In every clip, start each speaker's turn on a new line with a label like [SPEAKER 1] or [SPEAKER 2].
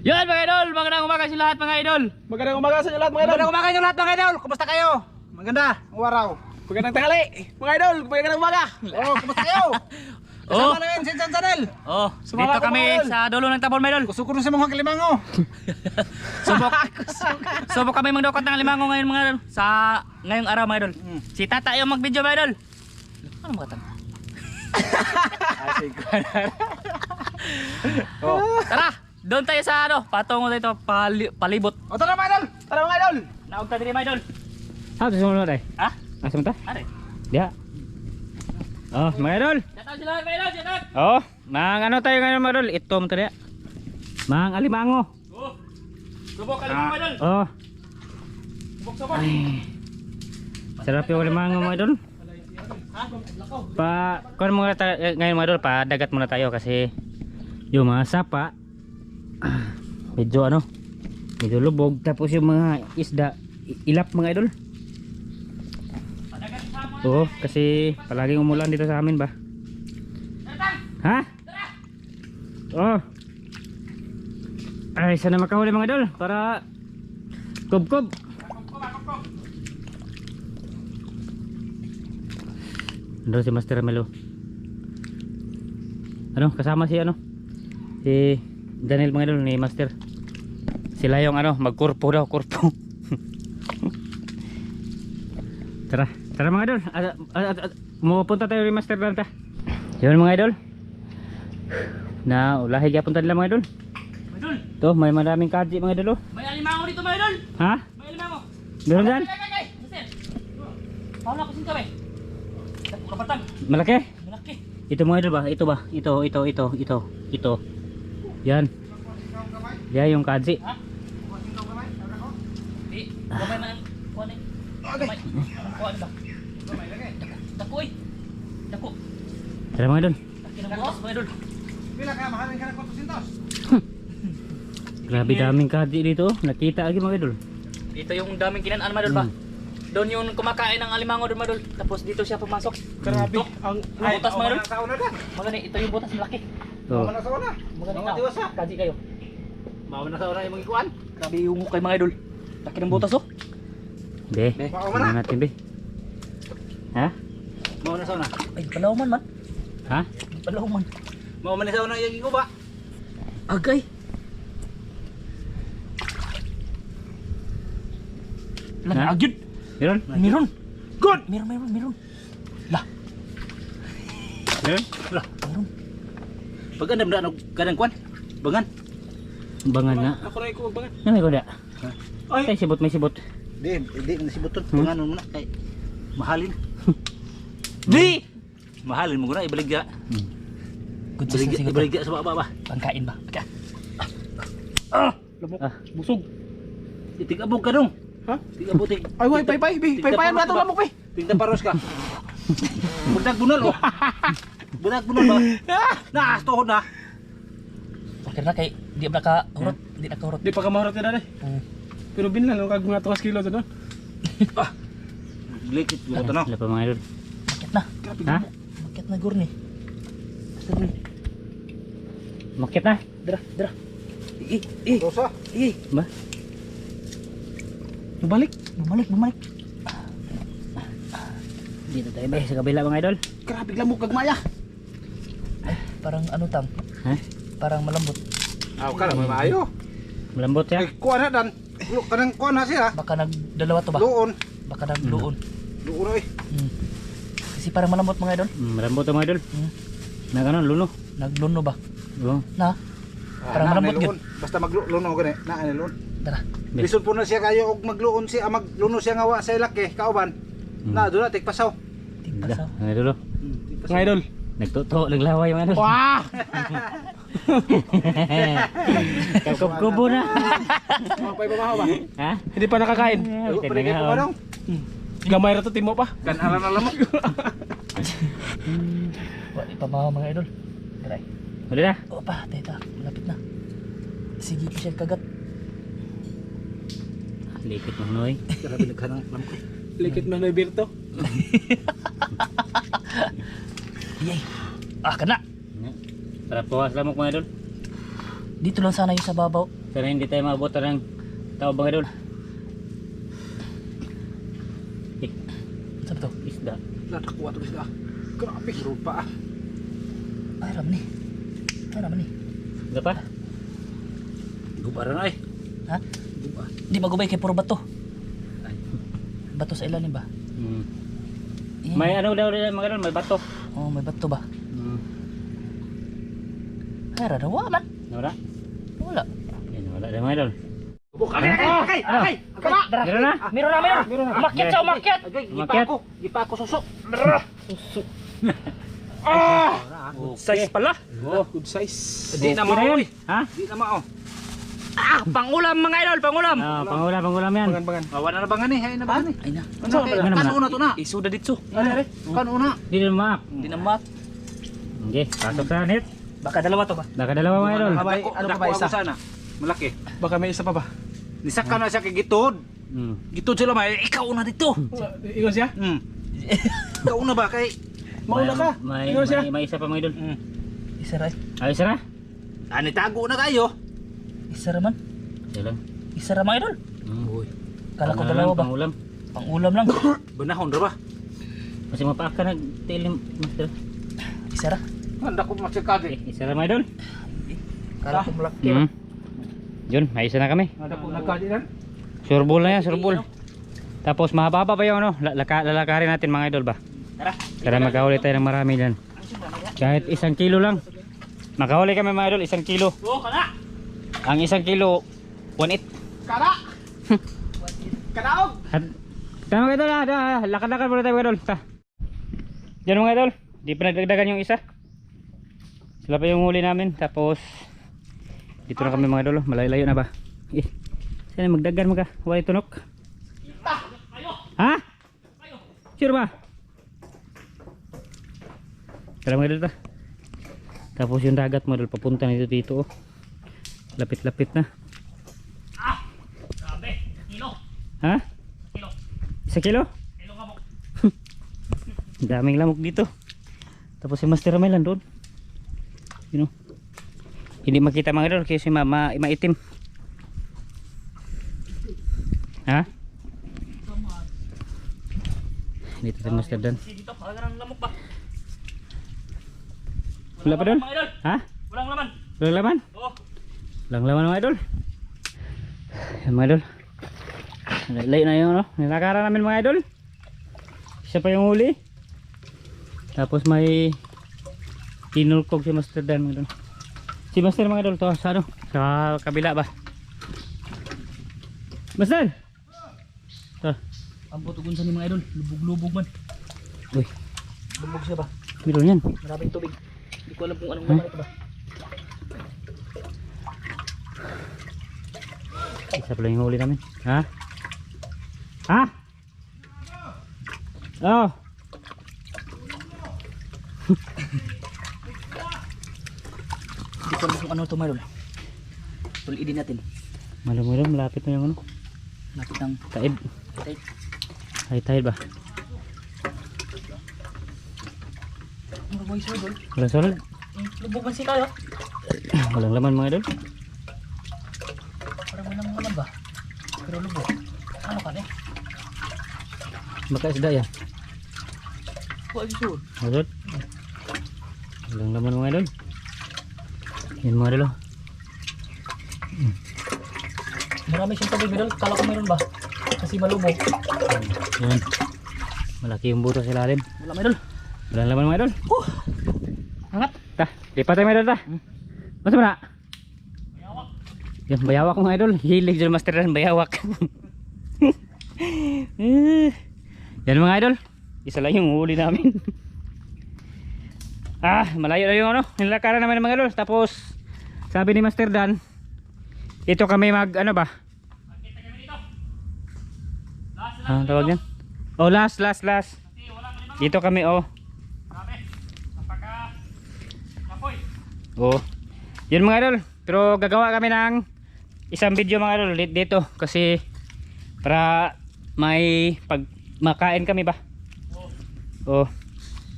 [SPEAKER 1] Yan mga idol, magandang umaga sa lahat mga idol.
[SPEAKER 2] Magandang umaga sa inyo lahat mga idol.
[SPEAKER 3] Magandang umaga inyo lahat mga idol. Kumusta kayo? Maganda. Araw.
[SPEAKER 2] Magandang tanghali mga idol. Magandang umaga.
[SPEAKER 3] Oh, kumusta kayo? Kasama namin si San Sanel.
[SPEAKER 1] Oh,
[SPEAKER 2] Sumama
[SPEAKER 1] dito
[SPEAKER 2] ka,
[SPEAKER 1] kami
[SPEAKER 2] mga idol.
[SPEAKER 1] sa dulo ng tabon mga idol.
[SPEAKER 3] Gusto ko rin sa mga kalimango.
[SPEAKER 1] Subok kami magdukot ng limango ngayon mga idol. Sa ngayong araw mga idol. Si Tata yung mag-video mga idol. Ano mga tata? Oh, tara, doon tayo sa ano, patungo dito, palibot.
[SPEAKER 3] O tara mga idol.
[SPEAKER 2] Tara mga idol.
[SPEAKER 1] Naog ta diri mga idol.
[SPEAKER 4] Ah, gusto mo tayo?
[SPEAKER 1] Ha?
[SPEAKER 4] Asa mo ta?
[SPEAKER 1] Are.
[SPEAKER 4] Diha. Oh, mga idol.
[SPEAKER 1] Shoutout sila mga idol, shoutout.
[SPEAKER 4] Oh, mang ano tayo ngayon mga idol? Ito mo tayo. Mang alimango.
[SPEAKER 1] Oh. Subok ka mga idol.
[SPEAKER 4] Oh,
[SPEAKER 1] Subok.
[SPEAKER 4] sarap yung alimango mga idol. Kuan muna tayo ngayon mga idol, pa dagat muna tayo kasi yung mga sapa medyo ano, medyo lubog, tapos yung mga isda ilap mga idol. Oo, kasi palaging umulan dito sa amin ba? Ha? Oh. Ay, sana makahuli mga idol para kub-kub. Ano si Master Melo? Ano, kasama si ano? Si Daniel mga idol ni Master. Sila yung ano, magkurpo daw, kurpo. Tara, tara mga idol. Pupunta tayo ni Master Danta. Yun mga idol. Na ulahi punta nila mga idol.
[SPEAKER 1] Idol,
[SPEAKER 4] To, may maraming kaji mga idol. Oh.
[SPEAKER 1] may alimango dito mga idol.
[SPEAKER 4] Ha?
[SPEAKER 1] May alimango.
[SPEAKER 4] Meron dyan?
[SPEAKER 1] Kay. Mister. Paano ako sinta ba? Kapatang.
[SPEAKER 4] Malaki?
[SPEAKER 1] Malaki.
[SPEAKER 4] Ito mga idol ba? Ito ba? Ito. Yan. Yan yung kaji.
[SPEAKER 1] Ha? Di, gamay na kuan eh. Okay. Kuan ba? Gamay lagi. Dako eh. Dako.
[SPEAKER 4] Tara mga idol.
[SPEAKER 1] Laki ng bukas mga idol.
[SPEAKER 3] Pila ka mahalin ka ng 400.
[SPEAKER 4] Grabe daming kaji dito. Nakita lagi mga idol.
[SPEAKER 1] Dito yung daming kinanaan mga idol ba? Doon yung kumakain ng alimango doon mga idol. Tapos dito siya pumasok.
[SPEAKER 2] Grabe. Ang
[SPEAKER 1] Butas mga idol.
[SPEAKER 3] Sa una ka.
[SPEAKER 1] Magani, ito yung butas malaki.
[SPEAKER 4] Oh.
[SPEAKER 3] Mana sa una.
[SPEAKER 1] Magani
[SPEAKER 3] Mga
[SPEAKER 1] na.
[SPEAKER 3] diwasa.
[SPEAKER 1] Kaji kayo.
[SPEAKER 3] Mao na sa una imong ikuan.
[SPEAKER 1] Grabe yung kay mga idol. Laki ng butas oh.
[SPEAKER 4] Be.
[SPEAKER 3] Mao
[SPEAKER 4] Ano
[SPEAKER 3] na.
[SPEAKER 4] natin be? Ha?
[SPEAKER 3] Mao na sa una.
[SPEAKER 1] Ay, palaw man.
[SPEAKER 4] Ha?
[SPEAKER 1] Palaw man.
[SPEAKER 3] Mao man sa una yung iguba.
[SPEAKER 1] Agay.
[SPEAKER 4] Ha?
[SPEAKER 1] Lang agyud.
[SPEAKER 4] Meron?
[SPEAKER 1] Meron.
[SPEAKER 3] Good.
[SPEAKER 1] Meron. Lah,
[SPEAKER 4] Meron?
[SPEAKER 1] meron.
[SPEAKER 3] Pag andam na kanang kuan. Bangan.
[SPEAKER 4] Bangan nga.
[SPEAKER 2] Ako na ikaw magbangan.
[SPEAKER 4] Ano ko da?
[SPEAKER 2] Ay.
[SPEAKER 4] Ay, sibot may sibot.
[SPEAKER 3] Di na si buton. Bangan mo na kay mahalin.
[SPEAKER 1] Di.
[SPEAKER 3] Mahalin mo guna ibaligya.
[SPEAKER 1] Good sa siguro.
[SPEAKER 3] Ibaligya sa baba ba.
[SPEAKER 1] Pangkain ba? Okay.
[SPEAKER 2] Lamok.
[SPEAKER 4] Ah.
[SPEAKER 2] Busog.
[SPEAKER 3] Itigabog ka dong.
[SPEAKER 2] Ha?
[SPEAKER 3] Tigabog ti.
[SPEAKER 2] Ay, way, pay. Pay na ito lamok, pay.
[SPEAKER 3] Tingnan paros ka. Budak bunal oh. Budak bunal ba? Na, tuhod na.
[SPEAKER 1] Okay na kay di ba ka hurot? Di na ka hurot.
[SPEAKER 2] Di pa kamarot ka na Pero binlan, kag mga 2 kilo ito doon.
[SPEAKER 3] Glikit mo to no.
[SPEAKER 4] Wala pa mga idol.
[SPEAKER 1] Makit na.
[SPEAKER 4] Ha?
[SPEAKER 1] Makit na gurni. Sabi.
[SPEAKER 4] Makit na.
[SPEAKER 1] Dra.
[SPEAKER 3] Rosa.
[SPEAKER 4] Ba?
[SPEAKER 2] Balik.
[SPEAKER 1] Bumalik.
[SPEAKER 4] Dito tayo be sa kabila mga idol.
[SPEAKER 2] Grabe lamok kag maya.
[SPEAKER 1] Parang ano tang?
[SPEAKER 4] Ha?
[SPEAKER 1] Parang malambot.
[SPEAKER 3] Aw ka na maayo.
[SPEAKER 4] Malambot siya.
[SPEAKER 3] Ay kuan na dan. Kanang kuan na siya.
[SPEAKER 1] Baka nagdalawa to ba?
[SPEAKER 3] Doon.
[SPEAKER 1] Baka nagluon.
[SPEAKER 3] Doon ay.
[SPEAKER 1] Kasi parang malambot mga idol.
[SPEAKER 4] Malambot ang mga idol. Nagano luno.
[SPEAKER 1] Nagluno ba?
[SPEAKER 4] Oo.
[SPEAKER 1] Na? Parang malambot yun.
[SPEAKER 3] Basta magluon gani. Na ani luon.
[SPEAKER 1] Tara.
[SPEAKER 4] Be.
[SPEAKER 3] Lisod po na siya kayo og magluon siya magluno siya nga wa sa ilaki kauban. Na doon na tigpasaw.
[SPEAKER 1] Tigpasaw.
[SPEAKER 4] Mga idol. Oh.
[SPEAKER 2] Mga idol.
[SPEAKER 4] Nagtuto, naglaway mga idol.
[SPEAKER 2] Wah!
[SPEAKER 4] Kubo na.
[SPEAKER 2] Mga pay pamahaw ba?
[SPEAKER 4] Ha?
[SPEAKER 2] Hindi pa nakakain.
[SPEAKER 3] Pwede ko ba dong?
[SPEAKER 2] Gamay ra to timo pa.
[SPEAKER 3] Kan ala na lamok.
[SPEAKER 1] Wala ipamahaw mga idol. Tara.
[SPEAKER 4] Ulit na.
[SPEAKER 1] O pa, teta. Malapit na. Sige ko siya kagat.
[SPEAKER 4] Likit mo noy.
[SPEAKER 3] Grabe naghanang lamok.
[SPEAKER 2] Likit na Berto.
[SPEAKER 1] Yay. Ah, kana.
[SPEAKER 4] Para puwas lamok mga idol.
[SPEAKER 1] Dito lang sana yung sa babaw.
[SPEAKER 4] Pero hindi tayo maabot ng tao mga idol.
[SPEAKER 1] Saan to?
[SPEAKER 4] Isda.
[SPEAKER 3] Natakuha to sila. Grabe. Rupa ah.
[SPEAKER 1] Ay, ram ni. Ay, ram ni.
[SPEAKER 4] Isda pa?
[SPEAKER 3] Rupa rin ay.
[SPEAKER 1] Ha?
[SPEAKER 3] Rupa.
[SPEAKER 1] Di magubay kay puro bato. Bato sa ilalim ba? Eh,
[SPEAKER 4] May ano daw rin mga idol, may bato.
[SPEAKER 1] Oh, may bato ba? Ay, rarawa man.
[SPEAKER 4] Wala?
[SPEAKER 1] Wala.
[SPEAKER 4] Yan, wala din mga idol.
[SPEAKER 3] Akay!
[SPEAKER 4] Meron na?
[SPEAKER 1] Meron na, meron. Umakyat sa umakyat.
[SPEAKER 3] Agay,
[SPEAKER 4] Umakyat.
[SPEAKER 3] gipa ako susok.
[SPEAKER 1] Size pala.
[SPEAKER 4] Oh.
[SPEAKER 3] Good size.
[SPEAKER 4] Di na mao. Ha?
[SPEAKER 3] Di na mao.
[SPEAKER 1] Ah, pangulam mga idol, pangulam.
[SPEAKER 4] Ah, pangulam yan.
[SPEAKER 2] Bangan.
[SPEAKER 3] Wala na bangan eh, hay na bangan eh.
[SPEAKER 1] Ay na.
[SPEAKER 3] Ano kay?
[SPEAKER 4] Ano
[SPEAKER 3] Kan
[SPEAKER 4] naman?
[SPEAKER 3] una to na.
[SPEAKER 1] Isuda dito.
[SPEAKER 3] Ano re? Kan una.
[SPEAKER 4] Di na maak.
[SPEAKER 1] Di na mat.
[SPEAKER 4] Okay, pasok sa net.
[SPEAKER 1] Baka dalawa to ba?
[SPEAKER 4] Baka dalawa mga idol.
[SPEAKER 2] Abay, ano pa ba isa?
[SPEAKER 3] Sana. Malaki.
[SPEAKER 2] Baka may isa pa ba?
[SPEAKER 3] Nisak ka na siya kay gitod. Gitod sila may ikaw una dito.
[SPEAKER 2] Ingon siya?
[SPEAKER 3] Ikaw una ba kay
[SPEAKER 2] Mauna ka.
[SPEAKER 4] May,
[SPEAKER 2] Ingon siya?
[SPEAKER 4] may isa pa mga idol.
[SPEAKER 1] Isa ra.
[SPEAKER 4] Ay, isa na?
[SPEAKER 3] ani tago na kayo.
[SPEAKER 1] Isa ra man.
[SPEAKER 4] Isa lang.
[SPEAKER 1] Isa ra mga idol.
[SPEAKER 3] Uy,
[SPEAKER 1] Kala ko dalawa ba?
[SPEAKER 4] Pangulam.
[SPEAKER 1] Pangulam lang.
[SPEAKER 3] banahon ra ba?
[SPEAKER 4] Kasi mapaaka na tilim, master.
[SPEAKER 1] Isa ra.
[SPEAKER 3] Handa ko masikagi.
[SPEAKER 4] Isa na mga idol.
[SPEAKER 1] Kala ko malaki.
[SPEAKER 4] Yun, may isa na kami.
[SPEAKER 2] Ada po nagkadi lang.
[SPEAKER 4] Surbol na yan, surbol. Tapos mahaba pa yung ano, lalakarin natin mga idol ba?
[SPEAKER 1] Tara.
[SPEAKER 4] Para makahuli tayo ng marami dyan. Kahit 1 kilo lang. Makahuli kami mga idol, 1 kilo.
[SPEAKER 1] Oh, kana.
[SPEAKER 4] Ang 1 kilo, 1.8.
[SPEAKER 3] Kara. Karaog.
[SPEAKER 4] Tama mga idol, lakad-lakad muna tayo mga idol. Ta. Yan mga idol, di pa nagdagdagan yung isa. Sila pa yung huli namin, tapos dito na kami mga idol, malayo-layo na ba? Saan magdagan mga wala tunok? Ha? Sure ba? Tara mga idol ta. Tapos yung dagat mga idol, papunta nito dito oh. Lapit-lapit na.
[SPEAKER 1] Grabe. Kilo.
[SPEAKER 4] Ha?
[SPEAKER 1] Kilo.
[SPEAKER 4] 1 kilo?
[SPEAKER 1] Kilo ka mo.
[SPEAKER 4] Daming lamok dito. Tapos si Master Ramel doon. You know. Hindi makita mga idol kasi maitim. Ha? Dito si Master Dan.
[SPEAKER 1] Dito, magandang lamok ba?
[SPEAKER 4] Wala pa doon?
[SPEAKER 1] Mga idol.
[SPEAKER 4] Ha?
[SPEAKER 1] Walang laman.
[SPEAKER 4] Walang laman?
[SPEAKER 1] Oh.
[SPEAKER 4] Walang laman mga idol. Yan mga idol. Layo na yung ano. Nilakaran namin mga idol. Isa pa yung huli. Tapos may tinulkog si Master Dan mga idol. Si Master mga idol to sa ano? Sa kabila ba? Master! To.
[SPEAKER 1] Ang butugon sa ni mga idol, lubog-lubog man.
[SPEAKER 4] Uy,
[SPEAKER 1] Lubog siya ba?
[SPEAKER 4] meron yan.
[SPEAKER 1] Maraming tubig. Hindi ko alam kung anong laman ito ba.
[SPEAKER 4] Isa pala yung huli namin. Ha? Ha? Oh.
[SPEAKER 1] Hindi ko alam kung ano ito mga idol. Tuliin natin.
[SPEAKER 4] Malam-malam malapit na yung ano.
[SPEAKER 1] Lapit ng
[SPEAKER 4] Taid.
[SPEAKER 1] tayo.
[SPEAKER 4] Ay taid ba?
[SPEAKER 1] Ang gagawin sa idol.
[SPEAKER 4] Walang solid.
[SPEAKER 1] Lubog man sila yun.
[SPEAKER 4] Walang laman mga idol.
[SPEAKER 1] Parang walang laman ba? Pero lubog. Ano ka eh?
[SPEAKER 4] Baka isda yan.
[SPEAKER 1] Huwag sure.
[SPEAKER 4] Masud. Walang laman mga idol. Yan mga idol oh.
[SPEAKER 1] Marami siyang tubig idol. Kala ko meron ba? Kasi malubog.
[SPEAKER 4] Yan. Malaki yung buto sa ilalim.
[SPEAKER 1] Wala mga idol.
[SPEAKER 4] Walang laman mga idol.
[SPEAKER 1] Hangat.
[SPEAKER 4] Ta, lipat tayo mga idol ta. Masa mana? Yan, bayawak mga idol. Hilig dyan Master Dan, bayawak. Yan mga idol. Isa lang yung huli namin. Malayo na yung ano. Nilakaran naman mga idol. Tapos, sabi ni Master Dan, ito kami mag, ano ba? Tawag yan? Oh, last. Dito kami, oh. Oh. Yun mga idol. Pero gagawa kami ng isang video mga idol dito kasi para may makain kami ba. Oh.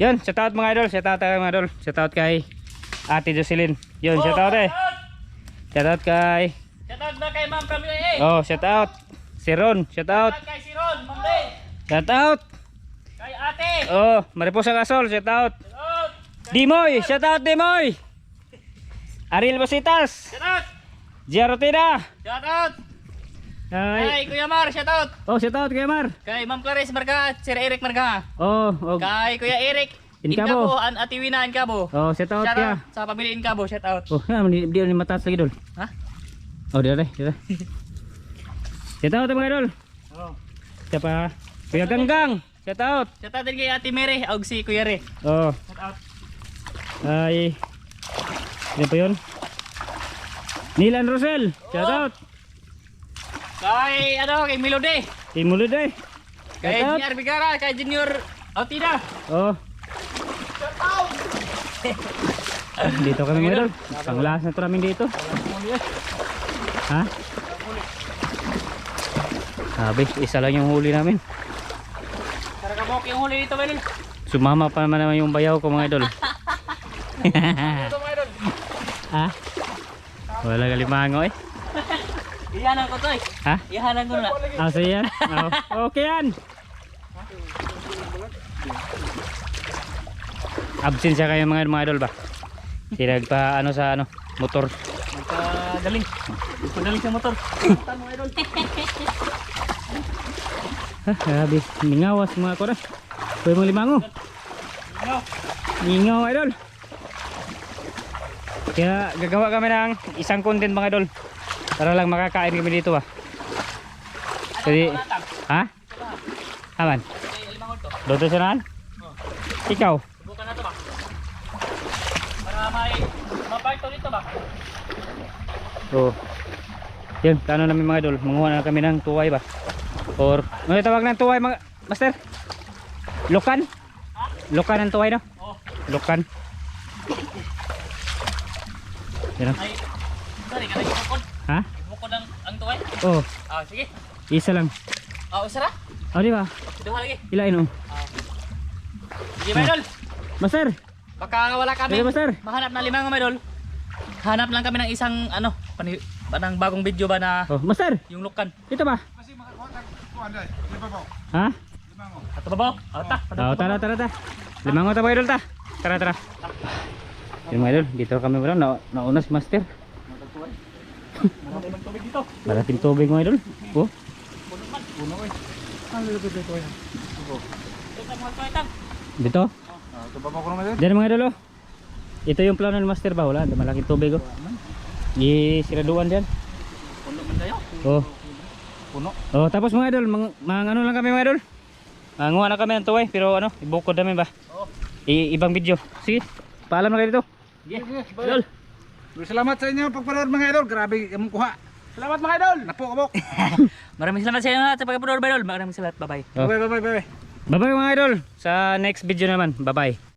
[SPEAKER 4] Yun, shout out mga idol, shout out kay mga idol. Shout out kay Ate Jocelyn. Yun, shout out eh. Shout out kay
[SPEAKER 1] Shout out ba kay Ma'am from UAE?
[SPEAKER 4] Oh, shout out. Si Ron, shout out.
[SPEAKER 1] Shout out kay si Ron, Ma'am Ray.
[SPEAKER 4] Shout out.
[SPEAKER 1] Kay ate.
[SPEAKER 4] Oh, Mariposa Gasol, shout out.
[SPEAKER 1] Shout out.
[SPEAKER 4] Dimoy, shout out Dimoy. Ariel Basitas,
[SPEAKER 1] Shout out.
[SPEAKER 4] Gia Rotina.
[SPEAKER 1] Shout out.
[SPEAKER 4] Ay.
[SPEAKER 1] Kay Kuya Mar, shout out.
[SPEAKER 4] Oh, shout out kay Mar.
[SPEAKER 1] Kay Ma'am Clarice Marga, Sir Eric Marga.
[SPEAKER 4] Oh,
[SPEAKER 1] Kay Kuya Eric
[SPEAKER 4] Incabo.
[SPEAKER 1] Incabo, Ate Wina Incabo.
[SPEAKER 4] Oh, shout out
[SPEAKER 1] Shout
[SPEAKER 4] kaya.
[SPEAKER 1] out sa pamilya Incabo, shout out.
[SPEAKER 4] Oh, yan, di ni mataas lagi dol.
[SPEAKER 1] Ha?
[SPEAKER 4] Oh, dito dito. Shout out mga idol.
[SPEAKER 1] Oh.
[SPEAKER 4] Siapa? Kuya Ganggang. Shout out.
[SPEAKER 1] Shout out din kay Ate Mere, og si Kuya Re.
[SPEAKER 4] Oh,
[SPEAKER 1] Shout out.
[SPEAKER 4] ay. Ano pa yun? Nilan Rosel. Shout out.
[SPEAKER 1] Kay kay Melody.
[SPEAKER 4] Timulod eh.
[SPEAKER 1] Kay
[SPEAKER 4] Shout out.
[SPEAKER 1] Junior Bigara, kay Junior Autida.
[SPEAKER 4] Oh. Dito kami mga idol. Panglas na to namin dito. Ha? Sabi, isa lang yung huli namin.
[SPEAKER 1] Karagabok yung huli dito, Melon.
[SPEAKER 4] Sumama pa naman yung bayaw ko mga idol.
[SPEAKER 1] Ito mga idol.
[SPEAKER 4] Ha? Wala kalimango eh.
[SPEAKER 1] Ihanan ko to eh.
[SPEAKER 4] Ha?
[SPEAKER 1] Ihanan ko na.
[SPEAKER 4] Ah, so yan? Oh, okay yan. Absent siya kayo mga idol ba? Sinag pa ano sa ano, motor.
[SPEAKER 1] Magpagaling. Magpagaling sa motor. Tama mga idol.
[SPEAKER 4] Ha, grabe. Mingawas mga kora. Pwede mong limango.
[SPEAKER 1] Ano?
[SPEAKER 4] Mingaw idol. Kaya gagawa kami ng isang content mga idol. Para lang makakain kami dito ba. Jadi, ha? Aman.
[SPEAKER 1] Kay Alimangon to.
[SPEAKER 4] Dodo sanahan? Ikaw?
[SPEAKER 1] Subukan na to ba? Para may maparto dito ba?
[SPEAKER 4] Oh. Yan, kano namin mga idol. Manguha na kami ng tuway ba? Or, ano tawag ng tuway mga master? Lukan?
[SPEAKER 1] Ha?
[SPEAKER 4] Lukan ang tuway no?
[SPEAKER 1] Oh.
[SPEAKER 4] Lukan. Yan o.
[SPEAKER 1] Ay. Sorry, kada bukod.
[SPEAKER 4] Ha?
[SPEAKER 1] Bukod ang tuway.
[SPEAKER 4] Oh,
[SPEAKER 1] Ah, sige.
[SPEAKER 4] isa lang.
[SPEAKER 1] Ah, usara.
[SPEAKER 4] Oh, di ba?
[SPEAKER 1] Duha lagi.
[SPEAKER 4] Ilain oh.
[SPEAKER 1] Sige, mga idol.
[SPEAKER 4] Master!
[SPEAKER 1] Baka wala kami.
[SPEAKER 4] Sige, master.
[SPEAKER 1] Mahanap na limang mga idol. Hanap lang kami ng isang ano, panang bagong video ba na
[SPEAKER 4] Oh, master!
[SPEAKER 1] yung lukan.
[SPEAKER 4] Ito ba? Ha?
[SPEAKER 1] Ato ba ba? Ta.
[SPEAKER 4] Oh, tara, tara, tara. Limango ta mga idol ta. Tara, tara. Yung mga idol, dito kami wala. Nauna si master.
[SPEAKER 1] Marami ng tubig dito.
[SPEAKER 4] Malaking tubig mga idol. Oh.
[SPEAKER 1] Ito mga tuwetang.
[SPEAKER 4] Dito. Diyan mga idol oh. Ito yung plano ng master ba? Wala, malaking tubig oh. Siraduan dyan.
[SPEAKER 1] Puno man kayo.
[SPEAKER 4] Oh.
[SPEAKER 3] Puno.
[SPEAKER 4] Oh, tapos mga idol, ano lang kami mga idol. Nguha na kami ng tuway, pero ano, ibukod namin ba?
[SPEAKER 1] Oo.
[SPEAKER 4] Ibang video. Sige, paalam na kayo dito. Idol.
[SPEAKER 3] Salamat sa inyo pagpanood mga idol. Grabe yung kuha. Salamat mga idol. Napo kabok.
[SPEAKER 1] Maraming salamat sa inyo lahat sa pagpapanood mga idol. Maraming salamat. Bye-bye.
[SPEAKER 4] Oh.
[SPEAKER 3] Bye bye bye bye.
[SPEAKER 4] Bye bye mga idol. Sa next video naman. Bye bye.